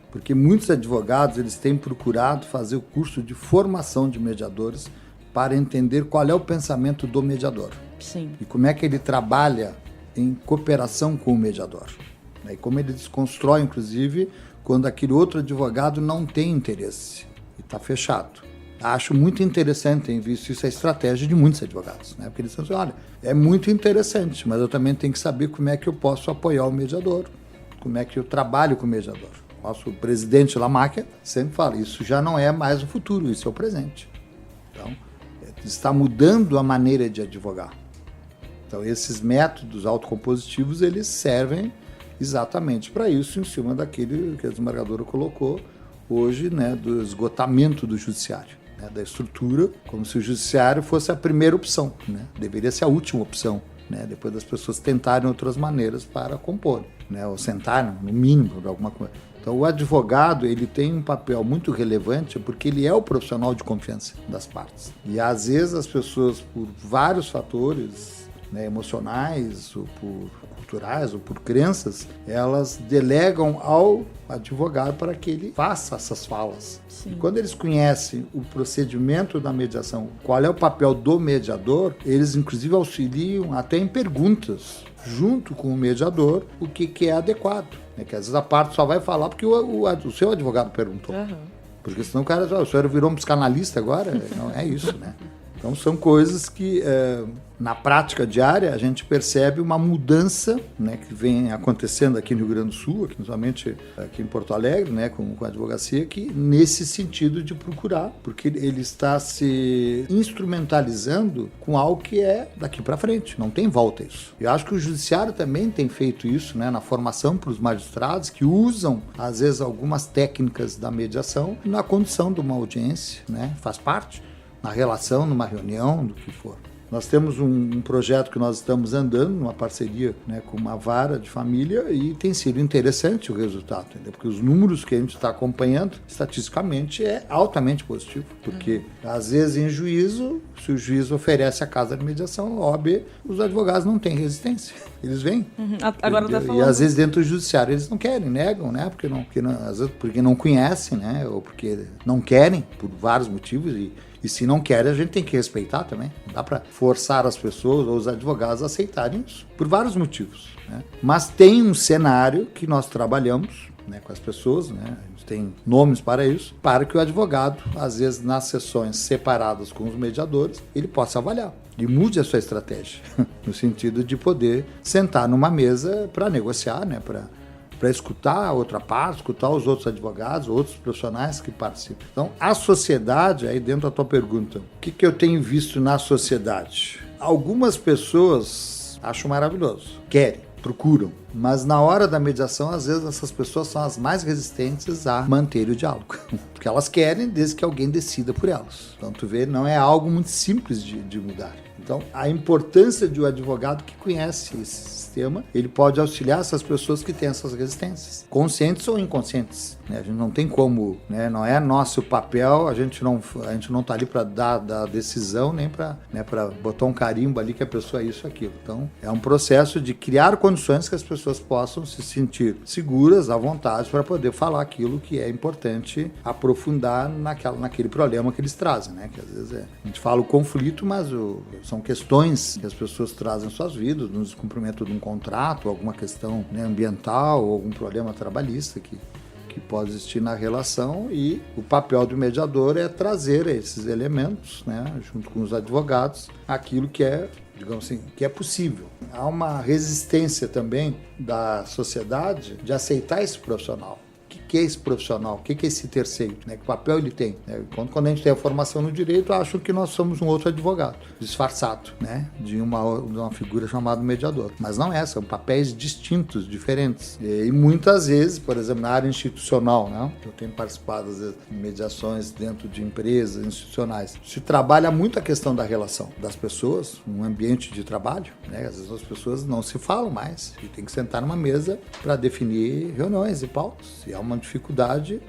Speaker 3: Porque muitos advogados eles têm procurado fazer o curso de formação de mediadores para entender qual é o pensamento do mediador.
Speaker 2: Sim. E
Speaker 3: como é que ele trabalha em cooperação com o mediador. E como ele desconstrói, inclusive, quando aquele outro advogado não tem interesse e está fechado. Acho muito interessante, tenho visto isso, a estratégia de muitos advogados, né? Porque eles dizem assim, olha, é muito interessante, mas eu também tenho que saber como é que eu posso apoiar o mediador, como é que eu trabalho com o mediador. Nosso presidente Lamáquia sempre fala, isso já não é mais o futuro, isso é o presente. Então, está mudando a maneira de advogar. Então, esses métodos autocompositivos, eles servem exatamente para isso, em cima daquele que a desembargadora colocou hoje, né, do esgotamento do judiciário, né, da estrutura, como se o judiciário fosse a primeira opção, né, deveria ser a última opção, né, depois das pessoas tentarem outras maneiras para compor, né, ou sentarem, no mínimo, de alguma coisa. Então, o advogado, ele tem um papel muito relevante porque ele é o profissional de confiança das partes. E, às vezes, as pessoas, por vários fatores, né, emocionais, ou por culturais ou por crenças, elas delegam ao advogado para que ele faça essas falas.
Speaker 2: Sim.
Speaker 3: E quando eles conhecem o procedimento da mediação, qual é o papel do mediador, eles inclusive auxiliam até em perguntas, junto com o mediador, o que é adequado. Né? Que às vezes a parte só vai falar porque o seu advogado perguntou. Porque senão o cara diz, o senhor virou um psicanalista agora? Não é isso, né? Então são coisas que na prática diária a gente percebe uma mudança, né, que vem acontecendo aqui no Rio Grande do Sul, aqui, principalmente aqui em Porto Alegre, né, com a advocacia, que nesse sentido de procurar, porque ele está se instrumentalizando com algo que é daqui para frente, não tem volta isso. Eu acho que o judiciário também tem feito isso, né, na formação para os magistrados, que usam às vezes algumas técnicas da mediação na condução de uma audiência, né, faz parte. Na relação, numa reunião, do que for. Nós temos um projeto que nós estamos andando, numa parceria, né, com uma vara de família, e tem sido interessante o resultado, entendeu? Porque os números que a gente está acompanhando, estatisticamente, é altamente positivo. Porque, às vezes, em juízo, se o juiz oferece a casa de mediação, a OAB, os advogados não têm resistência. Eles vêm.
Speaker 2: Agora tá falando.
Speaker 3: E, às vezes, dentro do judiciário, eles não querem, negam, né? Às vezes, porque não conhecem, né? Ou porque não querem, por vários motivos, e se não querem, a gente tem que respeitar também. Não dá para forçar as pessoas ou os advogados a aceitarem isso, por vários motivos. Né? Mas tem um cenário que nós trabalhamos, né, com as pessoas, né? A gente tem nomes para isso, para que o advogado, às vezes nas sessões separadas com os mediadores, ele possa avaliar e mude a sua estratégia, no sentido de poder sentar numa mesa para negociar, né, para escutar a outra parte, escutar os outros advogados, outros profissionais que participam. Então, a sociedade, aí dentro da tua pergunta, o que eu tenho visto na sociedade? Algumas pessoas acham maravilhoso, querem, procuram, mas na hora da mediação, às vezes essas pessoas são as mais resistentes a manter o diálogo, porque elas querem desde que alguém decida por elas. Então, tu vê, não é algo muito simples de mudar. Então, a importância de um advogado que conhece esse sistema, ele pode auxiliar essas pessoas que têm essas resistências, conscientes ou inconscientes. Né? A gente não tem como, né? Não é nosso papel, a gente não está ali para dar decisão, nem para, né, botar um carimbo ali que a pessoa é isso, aquilo. Então, é um processo de criar condições que as pessoas possam se sentir seguras, à vontade, para poder falar aquilo que é importante aprofundar naquele problema que eles trazem. Né? Que às vezes a gente fala o conflito, mas são questões que as pessoas trazem em suas vidas, no descumprimento de um contrato, alguma questão, né, ambiental, ou algum problema trabalhista que pode existir na relação, e o papel do mediador é trazer esses elementos, né, junto com os advogados, aquilo que é, digamos assim, que é possível. Há uma resistência também da sociedade de aceitar esse profissional. O que é esse profissional? O que é esse terceiro? Né? Que papel ele tem? Né? Quando a gente tem a formação no direito, acham que nós somos um outro advogado, disfarçado, né? de uma figura chamada mediador. Mas não é, são papéis distintos, diferentes. E muitas vezes, por exemplo, na área institucional, né? Eu tenho participado, às vezes, de mediações dentro de empresas institucionais. Se trabalha muito a questão da relação das pessoas, um ambiente de trabalho, né? Às vezes as pessoas não se falam mais e tem que sentar numa mesa para definir reuniões e pautas. E é uma dificuldade,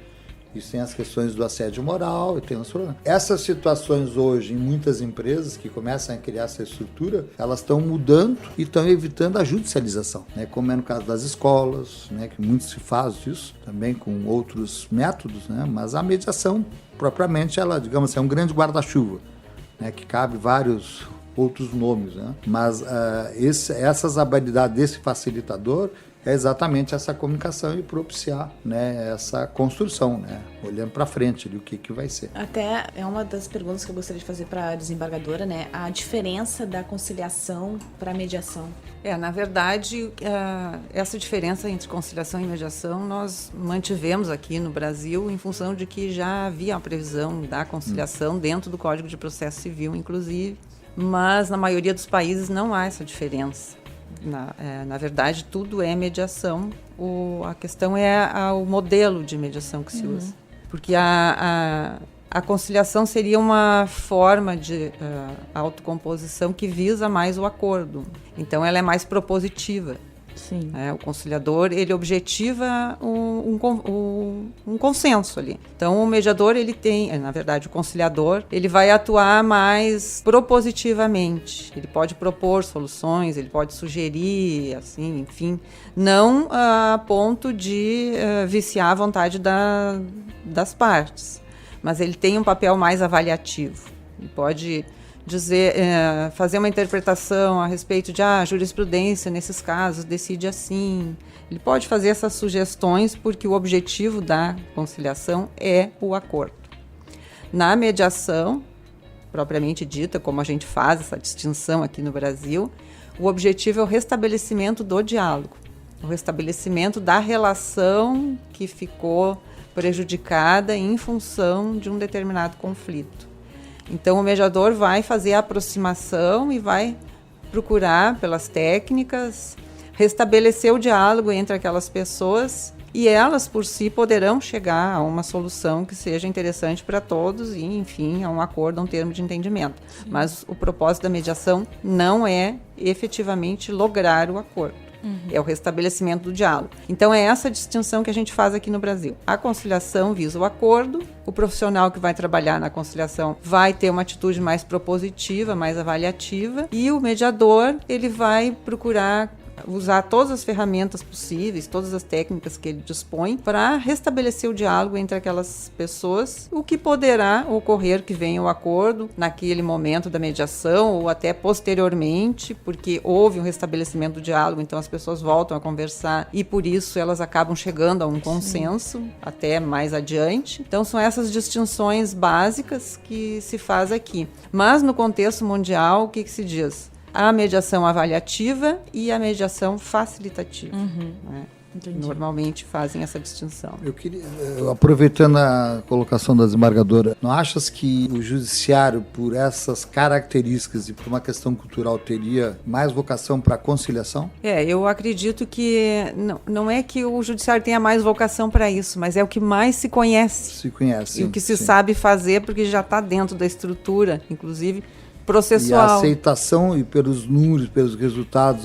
Speaker 3: isso tem as questões do assédio moral e tem os problemas. Essas situações hoje, em muitas empresas que começam a criar essa estrutura, elas estão mudando e estão evitando a judicialização, né? Como é no caso das escolas, né? Que muito se faz disso, também com outros métodos, né? Mas a mediação, propriamente, ela, digamos assim, é um grande guarda-chuva, né? Que cabe vários outros nomes, né? Mas essas habilidades desse facilitador é exatamente essa comunicação e propiciar, né, essa construção, né, olhando para frente ali, o que vai ser.
Speaker 1: Até é uma das perguntas que eu gostaria de fazer para a desembargadora, né, a diferença da conciliação para a mediação.
Speaker 4: Na verdade, essa diferença entre conciliação e mediação nós mantivemos aqui no Brasil em função de que já havia a previsão da conciliação dentro do Código de Processo Civil, inclusive, mas na maioria dos países não há essa diferença. Na verdade, tudo é mediação. A questão é o modelo de mediação que se usa. Porque a conciliação seria uma forma de autocomposição que visa mais o acordo. Então, ela é mais propositiva.
Speaker 2: Sim.
Speaker 4: O conciliador, ele objetiva um consenso ali. Então, o mediador, ele tem, na verdade, o conciliador, ele vai atuar mais propositivamente. Ele pode propor soluções, ele pode sugerir, assim, enfim, não a ponto de viciar a vontade das partes. Mas ele tem um papel mais avaliativo. Ele pode dizer, fazer uma interpretação a respeito de a jurisprudência nesses casos decide assim. Ele pode fazer essas sugestões porque o objetivo da conciliação é o acordo. Na mediação, propriamente dita, como a gente faz essa distinção aqui no Brasil, o objetivo é o restabelecimento do diálogo, o restabelecimento da relação que ficou prejudicada em função de um determinado conflito. Então, o mediador vai fazer a aproximação e vai procurar, pelas técnicas, restabelecer o diálogo entre aquelas pessoas e elas, por si, poderão chegar a uma solução que seja interessante para todos e, enfim, a um acordo, a um termo de entendimento. Mas o propósito da mediação não é efetivamente lograr o acordo. É o restabelecimento do diálogo. Então, é essa distinção que a gente faz aqui no Brasil. A conciliação visa o acordo, o profissional que vai trabalhar na conciliação vai ter uma atitude mais propositiva, mais avaliativa, e o mediador, ele vai procurar usar todas as ferramentas possíveis, todas as técnicas que ele dispõe para restabelecer o diálogo entre aquelas pessoas, o que poderá ocorrer que venha o acordo naquele momento da mediação ou até posteriormente, porque houve um restabelecimento do diálogo, então as pessoas voltam a conversar e por isso elas acabam chegando a um consenso até mais adiante. Então são essas distinções básicas que se faz aqui. Mas no contexto mundial, o que se diz? A mediação avaliativa e a mediação facilitativa. Né? Normalmente fazem essa distinção.
Speaker 3: Eu queria, aproveitando a colocação da desembargadora, não achas que o judiciário, por essas características e por uma questão cultural, teria mais vocação para a conciliação?
Speaker 4: Eu acredito que não é que o judiciário tenha mais vocação para isso, mas é o que mais se conhece.
Speaker 3: Se conhece.
Speaker 4: E o que se sabe fazer, porque já está dentro da estrutura, inclusive processual.
Speaker 3: E a aceitação e pelos números, pelos resultados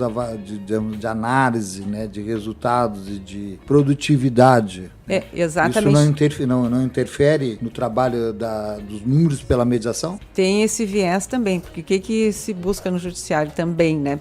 Speaker 3: de análise, né, de resultados e de produtividade.
Speaker 4: Exatamente.
Speaker 3: Isso não interfere no trabalho dos números pela mediação?
Speaker 4: Tem esse viés também, porque o que se busca no judiciário também, né,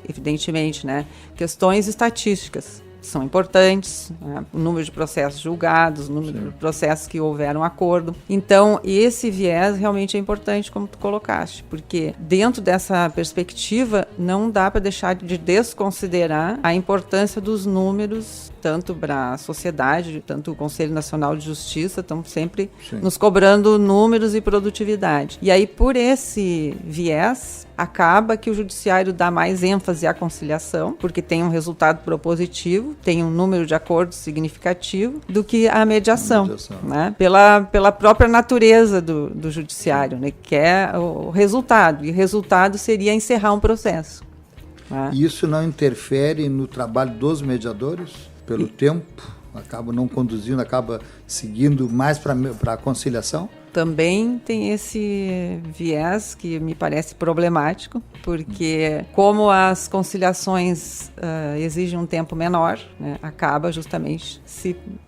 Speaker 4: evidentemente, né, questões estatísticas. São importantes, né? O número de processos julgados, o número de processos que houveram acordo. Então, esse viés realmente é importante, como tu colocaste, porque dentro dessa perspectiva não dá para deixar de desconsiderar a importância dos números, tanto para a sociedade, tanto o Conselho Nacional de Justiça, estão sempre nos cobrando números e produtividade. E aí, por esse viés, acaba que o judiciário dá mais ênfase à conciliação, porque tem um resultado propositivo, tem um número de acordos significativo, do que a mediação. Né? Pela própria natureza do judiciário, né? Que é o resultado. E o resultado seria encerrar um processo. Né?
Speaker 3: E isso não interfere no trabalho dos mediadores? Pelo tempo? Acaba não conduzindo, acaba seguindo mais para a conciliação?
Speaker 4: Também tem esse viés que me parece problemático, porque como as conciliações exigem um tempo menor, né, acaba justamente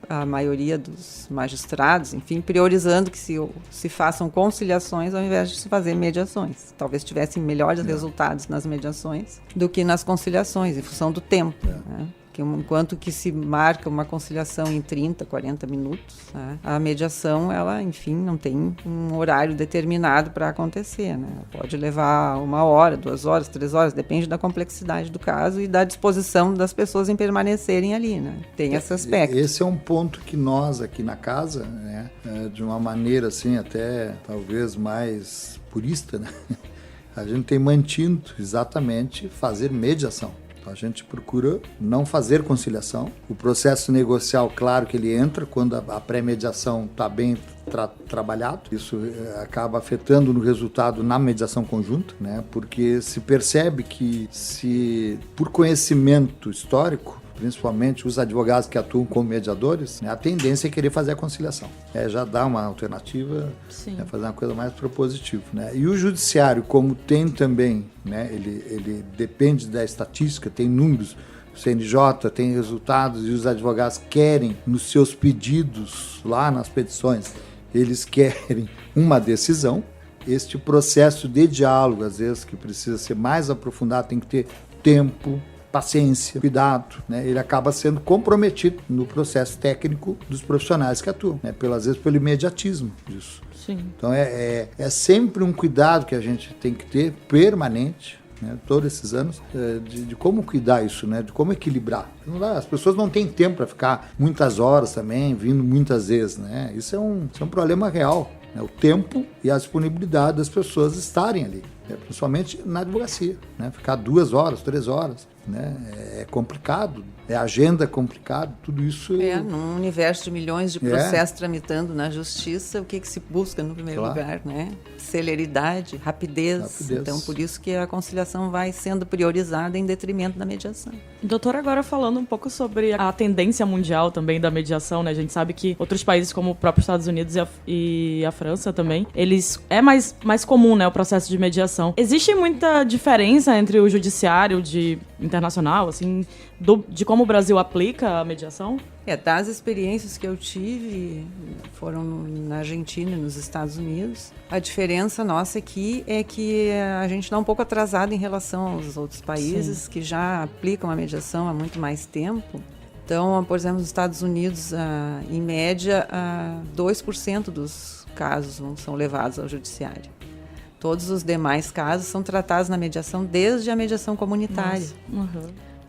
Speaker 4: a maioria dos magistrados, enfim, priorizando que se façam conciliações ao invés de se fazer mediações. Talvez tivessem melhores resultados nas mediações do que nas conciliações, em função do tempo. Né? Que enquanto que se marca uma conciliação em 30, 40 minutos, né, a mediação, ela, enfim, não tem um horário determinado para acontecer. Né? Pode levar 1 hora, 2 horas, 3 horas, depende da complexidade do caso e da disposição das pessoas em permanecerem ali. Né? Tem esse aspecto.
Speaker 3: Esse é um ponto que nós aqui na casa, né, de uma maneira assim, até talvez mais purista, né, a gente tem mantido exatamente fazer mediação. A gente procura não fazer conciliação. O processo negocial, claro que ele entra quando a pré-mediação está bem trabalhado. Isso acaba afetando no resultado na mediação conjunta, né? Porque se percebe que, se por conhecimento histórico, principalmente os advogados que atuam como mediadores, né, a tendência é querer fazer a conciliação. Já dá uma alternativa, fazer uma coisa mais propositiva. Né? E o judiciário, como tem também, né, ele depende da estatística, tem números, o CNJ tem resultados e os advogados querem, nos seus pedidos, lá nas petições, eles querem uma decisão. Este processo de diálogo, às vezes, que precisa ser mais aprofundado, tem que ter tempo, paciência, cuidado, né? Ele acaba sendo comprometido no processo técnico dos profissionais que atuam, né? Às vezes pelo imediatismo disso.
Speaker 2: Sim.
Speaker 3: Então é sempre um cuidado que a gente tem que ter permanente, né? Todos esses anos, de como cuidar isso, né? De como equilibrar. As pessoas não têm tempo para ficar muitas horas também, vindo muitas vezes, né? Isso é um problema real, né? O tempo e a disponibilidade das pessoas estarem ali, né? Principalmente na advocacia, né? Ficar 2 horas, 3 horas, né? É complicado, agenda complicada, tudo isso...
Speaker 4: Num universo de milhões de processos tramitando na justiça, o que se busca no primeiro lugar, né? Celeridade, rapidez. Então, por isso que a conciliação vai sendo priorizada em detrimento da mediação.
Speaker 2: Doutora, agora falando um pouco sobre a tendência mundial também da mediação, né? A gente sabe que outros países como o próprio Estados Unidos e a França também, é mais comum, né, o processo de mediação. Existe muita diferença entre o judiciário internacional, assim, de como o Brasil aplica a mediação?
Speaker 4: Das experiências que eu tive, foram na Argentina e nos Estados Unidos. A diferença nossa aqui é que a gente está um pouco atrasado em relação aos outros países que já aplicam a mediação há muito mais tempo. Então, por exemplo, nos Estados Unidos, em média, 2% dos casos são levados ao judiciário. Todos os demais casos são tratados na mediação desde a mediação comunitária.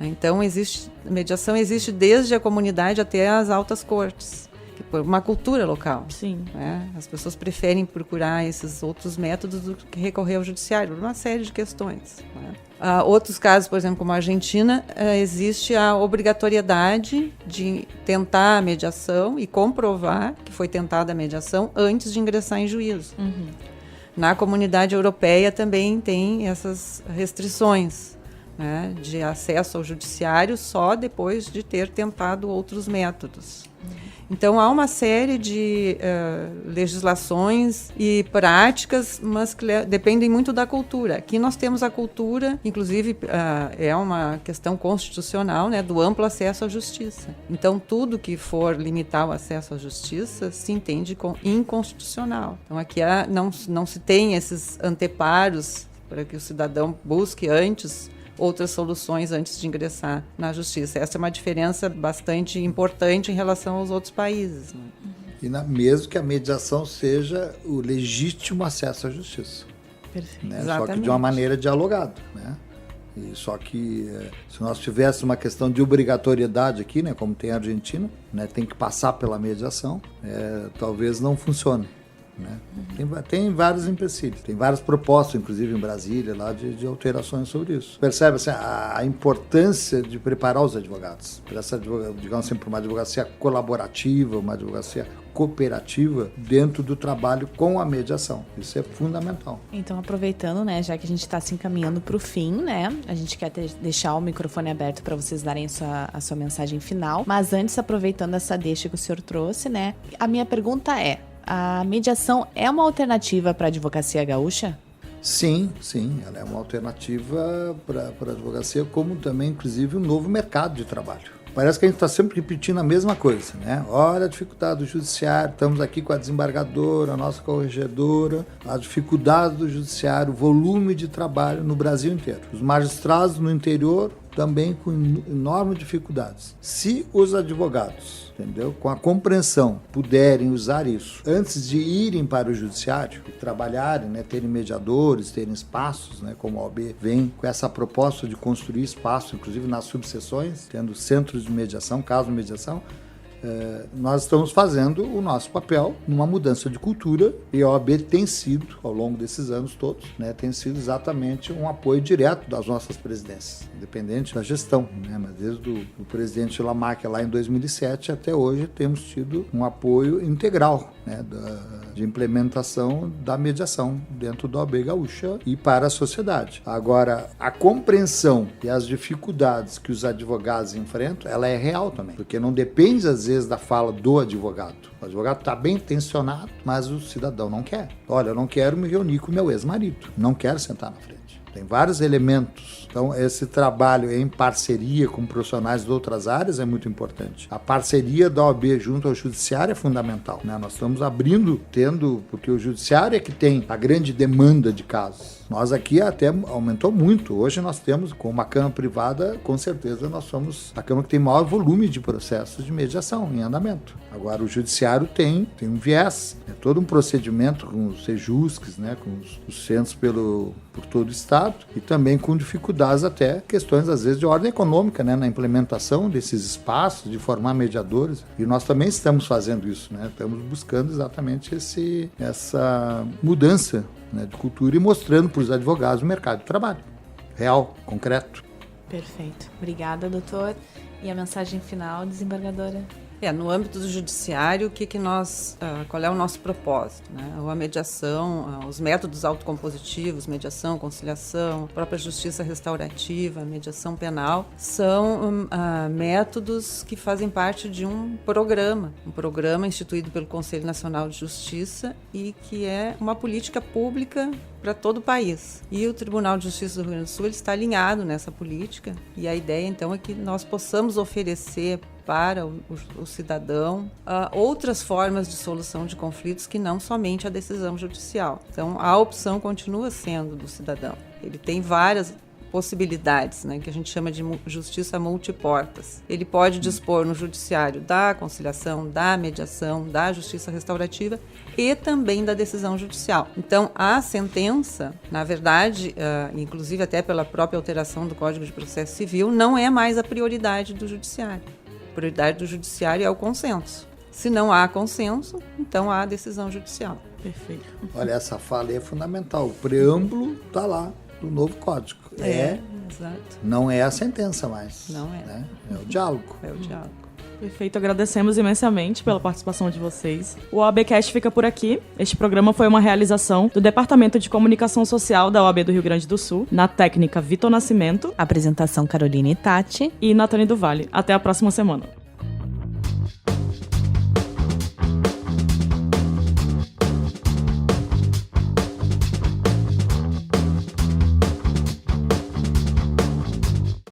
Speaker 4: Então, a mediação existe desde a comunidade até as altas cortes, por uma cultura local. Né? As pessoas preferem procurar esses outros métodos do que recorrer ao judiciário, por uma série de questões. Né? Outros casos, por exemplo, como a Argentina, existe a obrigatoriedade de tentar a mediação e comprovar que foi tentada a mediação antes de ingressar em juízo. Na comunidade europeia também tem essas restrições, né, de acesso ao judiciário só depois de ter tentado outros métodos. Então, há uma série de legislações e práticas, mas que dependem muito da cultura. Aqui nós temos a cultura, inclusive é uma questão constitucional, né, do amplo acesso à justiça. Então, tudo que for limitar o acesso à justiça se entende inconstitucional. Então, aqui não se tem esses anteparos para que o cidadão busque antes outras soluções antes de ingressar na justiça. Essa é uma diferença bastante importante em relação aos outros países. Né?
Speaker 3: E mesmo que a mediação seja o legítimo acesso à justiça.
Speaker 2: Perfeito.
Speaker 3: Né? Só que de uma maneira dialogada. Né? Só que se nós tivéssemos uma questão de obrigatoriedade aqui, né, como tem a Argentina, né, tem que passar pela mediação, talvez não funcione. Né? Tem vários empecilhos, tem várias propostas, inclusive em Brasília, lá de alterações sobre isso. Percebe assim, a importância de preparar os advogados para essa, digamos assim, para uma advocacia colaborativa, uma advocacia cooperativa dentro do trabalho com a mediação. Isso é fundamental.
Speaker 1: Então, aproveitando, né, já que a gente está se encaminhando para o fim, né, a gente quer deixar o microfone aberto para vocês darem a sua mensagem final, mas antes, aproveitando essa deixa que o senhor trouxe, né, a minha pergunta é: a mediação é uma alternativa para a advocacia gaúcha?
Speaker 3: Sim, ela é uma alternativa para a advocacia, como também, inclusive, um novo mercado de trabalho. Parece que a gente está sempre repetindo a mesma coisa, né? Olha a dificuldade do judiciário, estamos aqui com a desembargadora, a nossa corregedora, a dificuldade do judiciário, o volume de trabalho no Brasil inteiro. Os magistrados no interior também com enormes dificuldades. Se os advogados, entendeu, com a compreensão, puderem usar isso antes de irem para o judiciário e trabalharem, né, terem mediadores, terem espaços, né, como a OAB vem com essa proposta de construir espaço, inclusive nas subseções, tendo centros de mediação, casos de mediação, nós estamos fazendo o nosso papel numa mudança de cultura, e a OAB tem sido, ao longo desses anos todos, né, tem sido exatamente um apoio direto das nossas presidências, independente da gestão, né, mas desde o presidente Lamarck lá em 2007 até hoje temos tido um apoio integral, né, de implementação da mediação dentro da OAB Gaúcha e para a sociedade. Agora, a compreensão e as dificuldades que os advogados enfrentam, ela é real também, porque não depende às vezes da fala do advogado. O advogado está bem intencionado, mas o cidadão não quer. Olha, eu não quero me reunir com meu ex-marido, não quero sentar na frente. Tem vários elementos. Então, esse trabalho em parceria com profissionais de outras áreas é muito importante. A parceria da OAB junto ao Judiciário é fundamental, né? Nós estamos porque o Judiciário é que tem a grande demanda de casos. Nós aqui até aumentou muito. Hoje nós temos, com uma Câmara privada, com certeza nós somos a Câmara que tem maior volume de processos de mediação em andamento. Agora, o Judiciário tem um viés, é todo um procedimento com os sejusques, né, com os centros por todo o Estado, e também com dificuldades até questões, às vezes, de ordem econômica, né, na implementação desses espaços, de formar mediadores. E nós também estamos fazendo isso, né? Estamos buscando exatamente essa mudança, né, de cultura e mostrando para os advogados o mercado de trabalho real, concreto.
Speaker 1: Perfeito. Obrigada, doutor. E a mensagem final, desembargadora?
Speaker 4: No âmbito do judiciário, qual é o nosso propósito, né? A mediação, os métodos autocompositivos, mediação, conciliação, própria justiça restaurativa, mediação penal, são métodos que fazem parte de um programa instituído pelo Conselho Nacional de Justiça e que é uma política pública para todo o país. E o Tribunal de Justiça do Rio Grande do Sul ele está alinhado nessa política, e a ideia então é que nós possamos oferecer para o cidadão outras formas de solução de conflitos que não somente a decisão judicial. Então, a opção continua sendo do cidadão. Ele tem várias possibilidades, né, que a gente chama de justiça multiportas. Ele pode dispor no judiciário da conciliação, da mediação, da justiça restaurativa e também da decisão judicial. Então, a sentença, na verdade, inclusive até pela própria alteração do Código de Processo Civil, não é mais a prioridade do judiciário. A prioridade do judiciário é o consenso. Se não há consenso, então há decisão judicial.
Speaker 2: Perfeito.
Speaker 3: Olha, essa fala é fundamental. O preâmbulo está lá do novo código.
Speaker 4: Exato.
Speaker 3: Não é a sentença mais.
Speaker 4: Não é.
Speaker 3: Né? É o diálogo.
Speaker 4: É o diálogo.
Speaker 2: Perfeito, agradecemos imensamente pela participação de vocês. O OABcast fica por aqui. Este programa foi uma realização do Departamento de Comunicação Social da OAB do Rio Grande do Sul, na técnica Vitor Nascimento,
Speaker 1: Apresentação Carolina e Tati
Speaker 2: e Natane do Vale. Até a próxima semana.